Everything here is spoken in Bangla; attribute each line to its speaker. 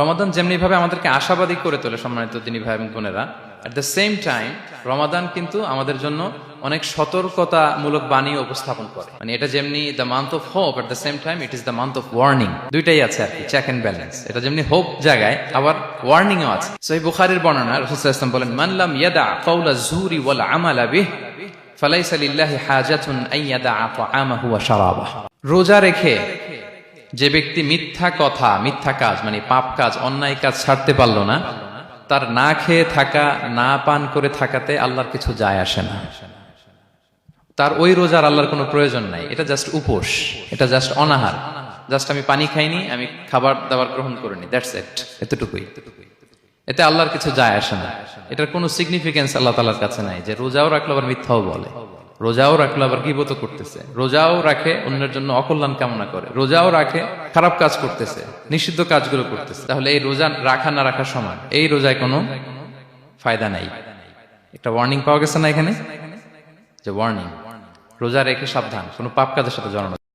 Speaker 1: রমাদান যেমনি ভাবে আমাদেরকে আশাবাদী করে তোলে সম্মানিত দিনী ভাই এবং বোনেরা, এট দ্য সেম টাইম রমাদান কিন্তু আমাদের জন্য অনেক সতর্কতামূলক বাণী উপস্থাপন করে। মানে এটা যেমনি the month of hope, at the same time it is the month of warning. দুইটাই আছে আর কি, চেক এন্ড ব্যালেন্স। এটা যেমনি হোপ জায়গায়, আবার ওয়ার্নিং ও আছে। সহিহ বুখারীর বর্ণনা, রাসূল সাল্লাল্লাহু আলাইহি ওয়াসাল্লাম বলেন, মান লাম ইয়াদা কাওলা যুরি ওয়াল আমালা বিহি ফালাইসা লিল্লাহি হাজাতুন আন ইয়াদা তাআমাহু ওয়া শারাবাহু। রোজা রেখে যে ব্যক্তি মিথ্যা কথা, মিথ্যা কাজ মানে পাপ কাজ, অন্যায় কাজ ছাড়তে পারলো না, তার না খেয়ে থাকা, না পান করে থাকাতে আল্লাহর কিছু যায় আসে না। তার ওই রোজার আল্লাহর কোনো প্রয়োজন নাই। এটা জাস্ট উপোস, এটা জাস্ট অনাহার, জাস্ট আমি পানি খাইনি, আমি খাবার দাবার গ্রহণ করিনি, দ্যাটস ইট, এতটুকুই। এতে আল্লাহর কিছু যায় আসে না। এটার কোনো সিগনিফিকেন্স আল্লাহ তাআলার কাছে নাই যে রোজাও রাখলো আবার মিথ্যাও বলে, রোজাও রাখলো আবার গীবত করতেছে, রোজাও রাখে অন্যের জন্য অকল্যাণ কামনা করে, রোজাও রাখে খারাপ কাজ করতেছে, নিষিদ্ধ কাজগুলো করতেছে। তাহলে এই রোজা রাখা না রাখার সমান, এই রোজায় কোনো ফায়দা নাই। একটা ওয়ার্নিং পাওয়া গেছে না এখানে, যে ওয়ার্নিং, রোজা রেখে সাবধান, কোনো পাপ কাজের সাথে জড়ানো।